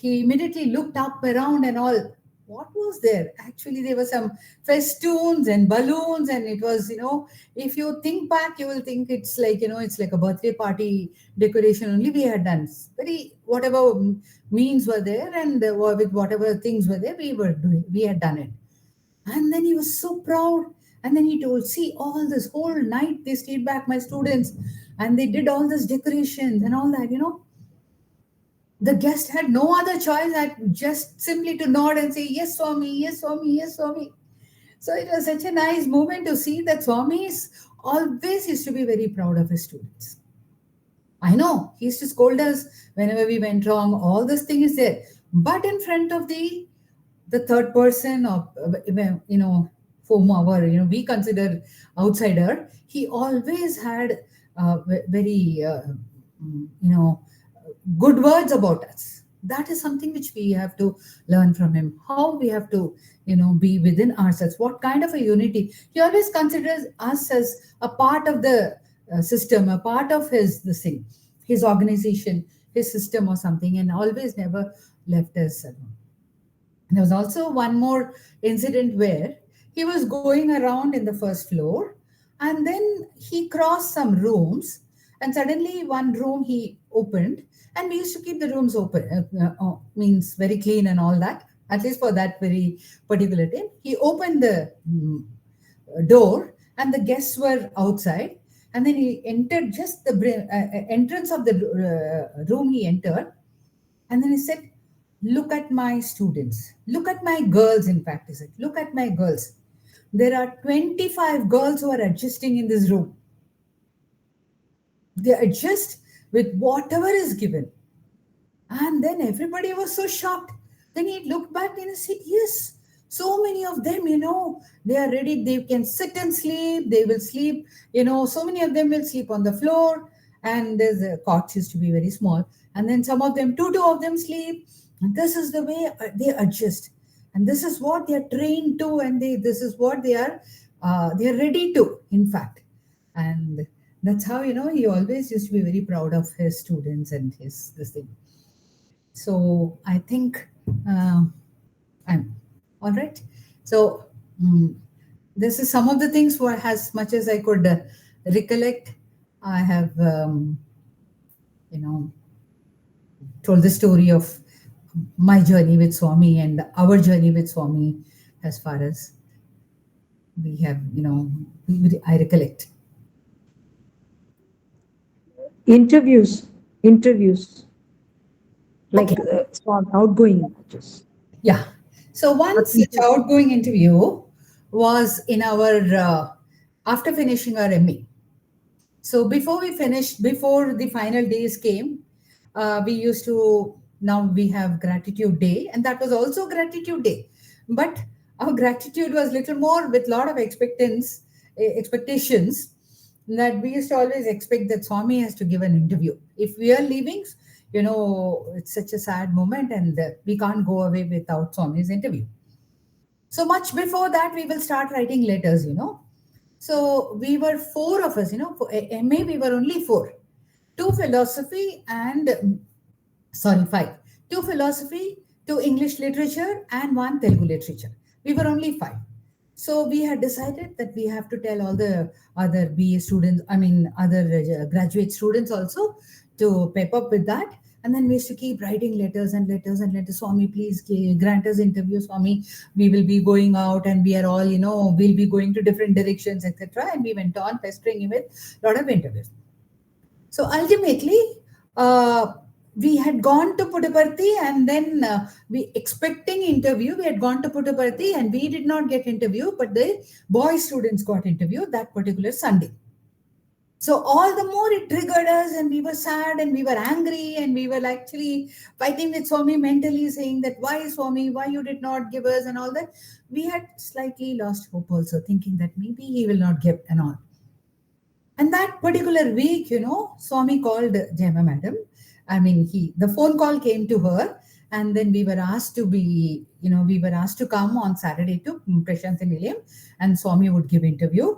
immediately looked up around and all. What was there? Actually, there were some festoons and balloons, and it was, if you think back, you will think it's like, it's like a birthday party decoration only we had done. Whatever means were there, and with whatever things were there, we had done it. And then he was so proud, And then he told, see, all this whole night they stayed back, my students, and they did all this decorations and all that, The guest had no other choice than just simply to nod and say, yes, Swami, yes, Swami, yes, Swami. So it was such a nice moment to see that Swamis always used to be very proud of his students. I know he used to scold us whenever we went wrong. All this thing is there, but in front of the third person, or whom we consider outsider, he always had very good words about us. That is something which we have to learn from him. How we have to be within ourselves. What kind of a unity? He always considers us as a part of the system, a part of his organization, his system or something, and always never left us alone. There was also one more incident where he was going around in the first floor, and then he crossed some rooms, and suddenly one room he opened, and we used to keep the rooms open, means very clean and all that, at least for that very particular time. He opened the door, and the guests were outside, and then he entered just the entrance of the room he entered, and then he said, look at my students, look at my girls. In fact, he said, look at my girls. There are 25 girls who are adjusting in this room. They adjust with whatever is given. And then everybody was so shocked. Then he looked back and he said, yes, so many of them, they are ready. They can sit and sleep. They will sleep. So many of them will sleep on the floor. And the cots used to be very small. And then some of them, two of them sleep. And this is the way they adjust. And this is what they are trained to. And this is what they are ready to, in fact. And that's how, he always used to be very proud of his students and this thing. So I think I'm all right. So this is some of the things for as much as I could recollect. I have, told the story of my journey with Swami and our journey with Swami as far as we have, I recollect. Interviews, like outgoing matches. Yeah. So one such outgoing interview was in our after finishing our MA. So before the final days came, we used to, now we have gratitude day, and that was also gratitude day. But our gratitude was little more with lot of expectations that we used to always expect that Swami has to give an interview. If we are leaving, it's such a sad moment, and we can't go away without Swami's interview. So much before that, we will start writing letters, So we were four of us, for MA, we were only four. Five. Two philosophy, two English literature, and one Telugu literature. We were only five. So we had decided that we have to tell all the other BA students, other graduate students also to pep up with that. And then we used to keep writing letters and letters and letters. Swami, please grant us interview. Swami, we will be going out and we are all, we'll be going to different directions, etc. And we went on pestering him with a lot of interviews. So ultimately, we had gone to Puttaparthi, and then we expecting interview. We had gone to Puttaparthi and we did not get interview, but the boy students got interview that particular Sunday. So all the more it triggered us, and we were sad and we were angry, and we were actually fighting with Swami mentally, saying that why Swami, why you did not give us and all that. We had slightly lost hope also, thinking that maybe he will not give and all. And that particular week, Swami called Jema madam. The phone call came to her, and then we were asked to come on Saturday to Prashanthi Nilayam, and Swami would give interview.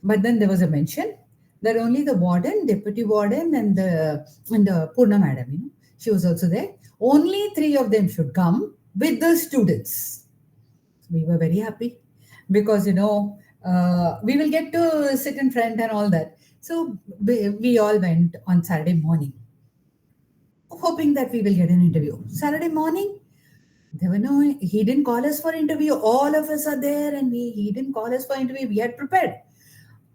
But then there was a mention that only the warden, deputy warden, and the Purna madam, she was also there. Only three of them should come with the students. We were very happy because, we will get to sit in front and all that. So we all went on Saturday morning, hoping that we will get an interview. Saturday morning, There were no, he didn't call us for interview. All of us are there and he didn't call us for interview. We had prepared.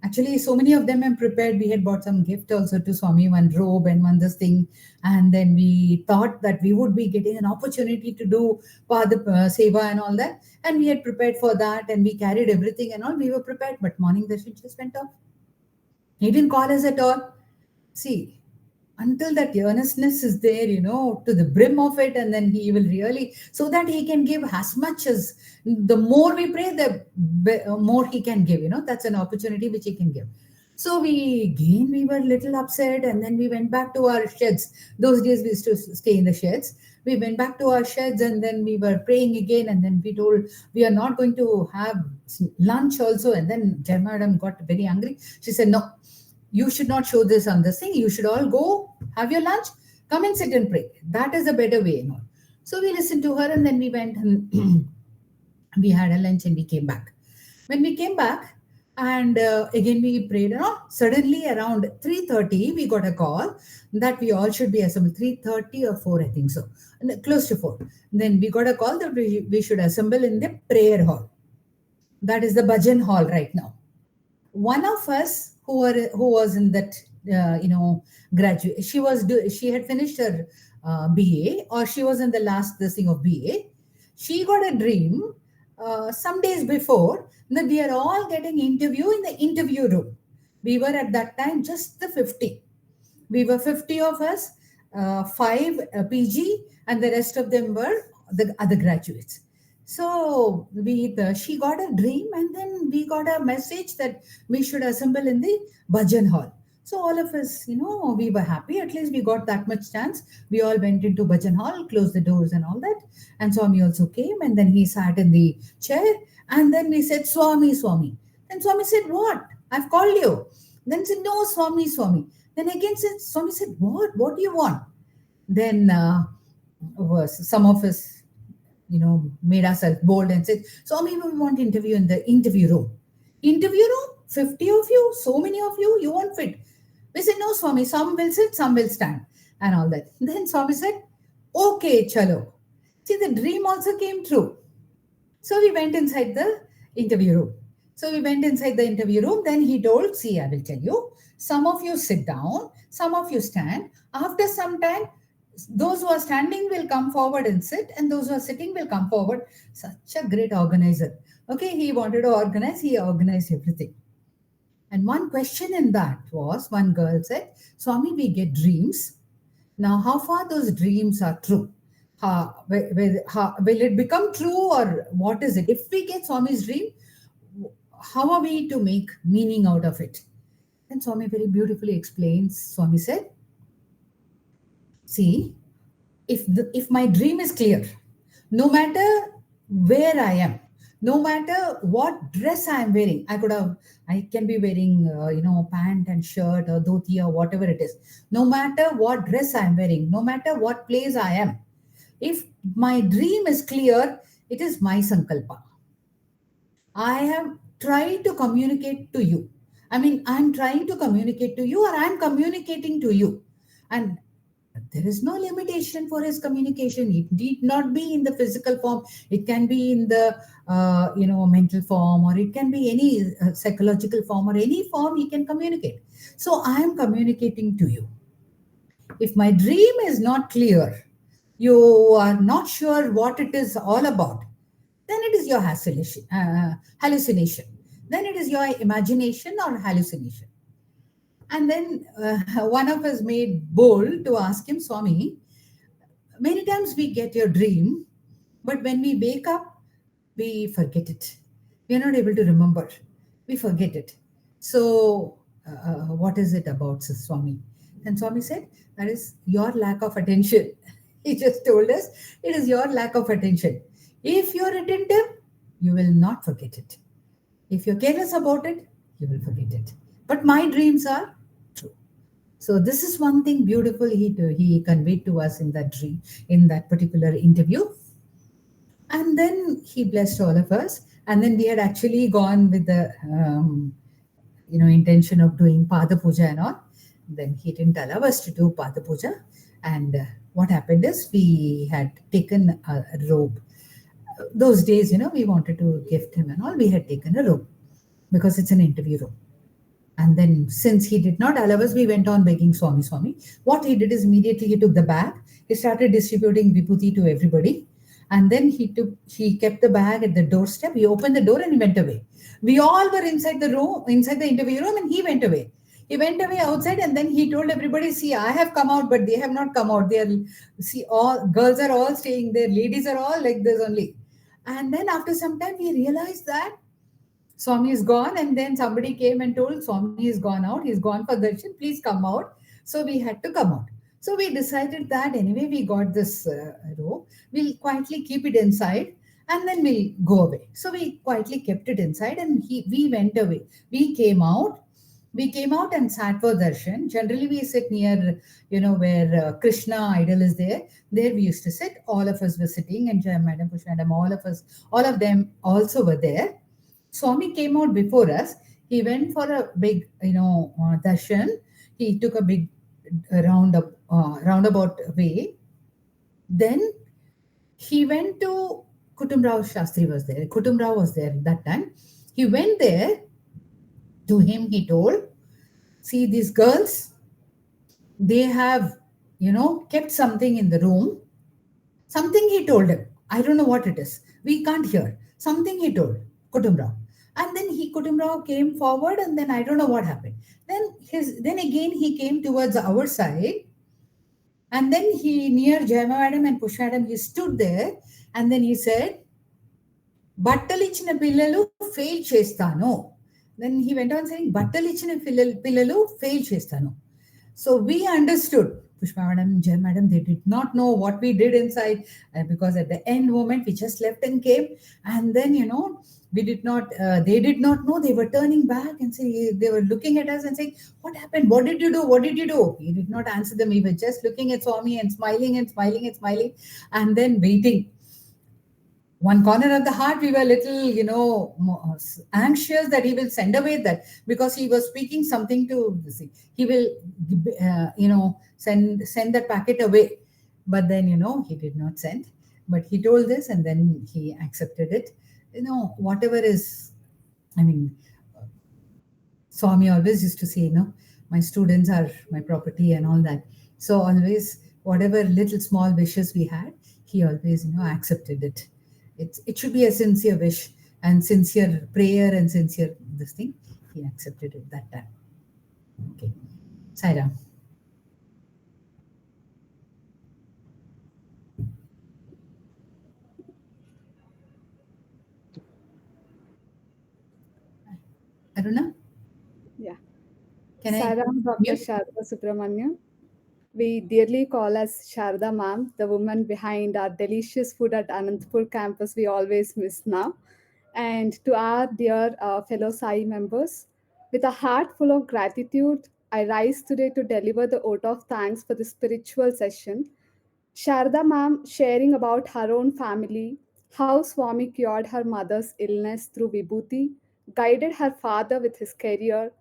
Actually, so many of them have prepared. We had bought some gift also to Swami, one robe and one this thing. And then we thought that we would be getting an opportunity to do Pada Seva and all that. And we had prepared for that and we carried everything and all. We were prepared, but morning darshan just went off. He didn't call us at all. See, until that earnestness is there, to the brim of it, and then he will really, so that he can give as much as, the more we pray, the more he can give, that's an opportunity which he can give. So we were a little upset, and then we went back to our sheds. Those days we used to stay in the sheds. We went back to our sheds, and then we were praying again, and then we told we are not going to have lunch also. And then Jai Madam got very angry. She said, no, you should not show this on this thing. You should all go have your lunch, come and sit and pray. That is a better way. So we listened to her, and then we went and we had a lunch and we came back. When we came back, and again we prayed, suddenly around 3:30, we got a call that we all should be assembled. 3:30 or 4, I think so. Close to 4. Then we got a call that we should assemble in the prayer hall. That is the bhajan hall right now. One of us who was in that graduate, she had finished her BA, or she was in the last thing of BA. She got a dream some days before that we are all getting interview in the interview room. We were at that time just the 50. We were 50 of us, 5 PG, and the rest of them were the other graduates. So she got a dream, and then we got a message that we should assemble in the bhajan hall. So all of us, we were happy. At least we got that much chance. We all went into bhajan hall, closed the doors and all that. And Swami also came, and then he sat in the chair. And then we said, Swami, Swami. Then Swami said, what? I've called you. Then said, no, Swami, Swami. Then again said, Swami said, what? What do you want? Then some of us, made ourselves bold and said, Swami, we want interview in the interview room. Interview room? 50 of you? So many of you? You won't fit. We said, no, Swami, some will sit, some will stand, and all that. Then Swami said, okay, chalo. See, the dream also came true. So we went inside the interview room. Then he told, see, I will tell you, some of you sit down, some of you stand. After some time, those who are standing will come forward and sit, and those who are sitting will come forward. Such a great organizer. Okay, he wanted to organize, he organized everything. And one question in that was, one girl said, Swami, we get dreams. Now, how far those dreams are true? Will it become true, or what is it? If we get Swami's dream, how are we to make meaning out of it? And Swami very beautifully explains. Swami said, see, if my dream is clear, no matter where I am, no matter what dress I am wearing, I can be wearing, pant and shirt or dhoti or whatever it is. No matter what dress I am wearing, no matter what place I am, if my dream is clear, it is my sankalpa. I have tried to communicate to you. I'm trying to communicate to you, or I'm communicating to you. And there is no limitation for his communication. It need not be in the physical form. It can be in the, mental form, or it can be any psychological form, or any form he can communicate. So I am communicating to you. If my dream is not clear, you are not sure what it is all about, then it is your hallucination. Then it is your imagination or hallucination. And then one of us made bold to ask him, Swami, many times we get your dream, but when we wake up, we forget it. We are not able to remember. We forget it. So what is it about, Swami? And Swami said, that is your lack of attention. He just told us, it is your lack of attention. If you're attentive, you will not forget it. If you're careless about it, you will forget it. But my dreams are true. So this is one thing beautiful he conveyed to us in that dream, in that particular interview. And then he blessed all of us. And then we had actually gone with the intention of doing Pada Puja and all. Then he didn't allow us to do Pada Puja. And what happened is we had taken a robe. Those days, we wanted to gift him and all. We had taken a robe because it's an interview room. And then, since he did not allow us, we went on begging Swami, Swami. What he did is immediately he took the bag, he started distributing vibhuti to everybody. And then he kept the bag at the doorstep. He opened the door and he went away. We all were inside the room, inside the interview room, and he went away. He went away outside, and then he told everybody, "See, I have come out, but they have not come out. They are, see, all girls are all staying there, ladies are all like this only." And then after some time, we realized that Swami is gone, and then somebody came and told Swami is gone out, he's gone for darshan, please come out. So we had to come out. So we decided that anyway, we got this rope, we'll quietly keep it inside and then we'll go away. So we quietly kept it inside and we went away. We came out. We came out and sat for darshan. Generally, we sit near, where Krishna idol is there. There we used to sit, all of us were sitting, and Jai Madam, Push Madam, all of them also were there. Swami came out before us. He went for a big, darshan. He took a big roundabout way. Then he went to Kutumrao Shastri was there. Kutumrao was there that time. He went there. To him, he told, "See, these girls, they have, kept something in the room." Something he told him. I don't know what it is. We can't hear. Something he told Kutumrao. And then Kutumrao came forward, and then I don't know what happened. Then again he came towards our side, and then he near Jayama Madam and Push Madam, he stood there, and then he said, "Battalichina pillalu fail chestano." Then he went on saying, "Battalichina pillalu fail chestano." So we understood. Pushpa Madam, Jay Madam, they did not know what we did inside because at the end moment we just left and came. And then, we did not, they did not know. They were turning back and they were looking at us and saying, "What happened? What did you do? What did you do?" We did not answer them. We were just looking at Swami and smiling and smiling and smiling and then waiting. One corner of the heart, we were a little, anxious that he will send away that, because he was speaking something to see. He will, send that packet away. But then, he did not send. But he told this and then he accepted it. Whatever is, Swami always used to say, my students are my property and all that. So always, whatever little small wishes we had, he always, accepted it. It should be a sincere wish and sincere prayer and sincere this thing. He accepted it that time. Okay. Sairam. Aruna? Yeah. Can Saram, Dr. mute? Sharada Subramaniam. We dearly call as Sharada Ma'am, the woman behind our delicious food at Anantapur Campus we always miss now. And to our dear fellow Sai members, with a heart full of gratitude, I rise today to deliver the vote of thanks for the spiritual session. Sharda ma'am sharing about her own family, how Swami cured her mother's illness through Vibhuti, guided her father with his career,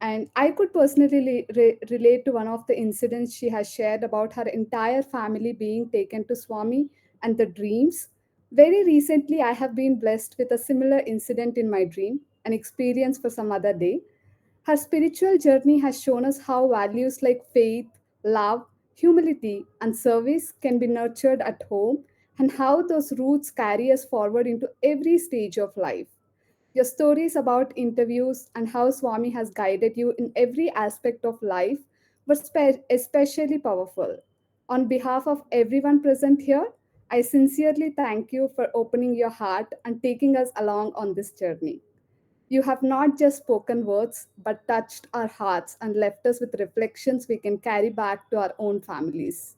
and I could personally relate to one of the incidents she has shared about her entire family being taken to Swami and the dreams. Very recently, I have been blessed with a similar incident in my dream, an experience for some other day. Her spiritual journey has shown us how values like faith, love, humility, and service can be nurtured at home, and how those roots carry us forward into every stage of life. Your stories about interviews and how Swami has guided you in every aspect of life were especially powerful. On behalf of everyone present here, I sincerely thank you for opening your heart and taking us along on this journey. You have not just spoken words, but touched our hearts and left us with reflections we can carry back to our own families.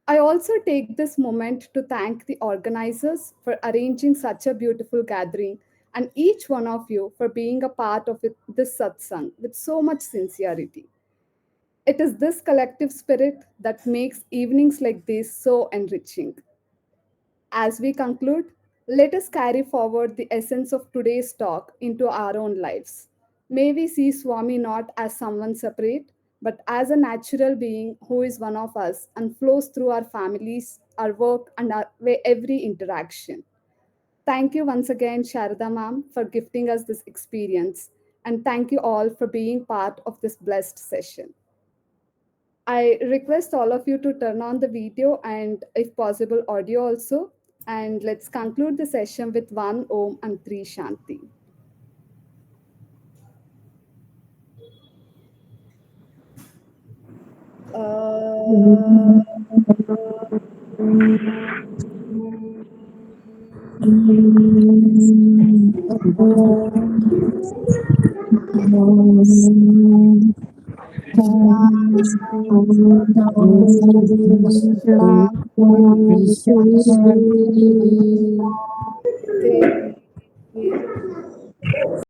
I also take this moment to thank the organizers for arranging such a beautiful gathering and each one of you for being a part of this satsang with so much sincerity. It is this collective spirit that makes evenings like this so enriching. As we conclude, let us carry forward the essence of today's talk into our own lives. May we see Swami not as someone separate, but as a natural being who is one of us and flows through our families, our work, and our every interaction. Thank you once again, Sharada ma'am, for gifting us this experience. And thank you all for being part of this blessed session. I request all of you to turn on the video and, if possible, audio also. And let's conclude the session with 1 Om and 3 Shanti. Shanti. Devi.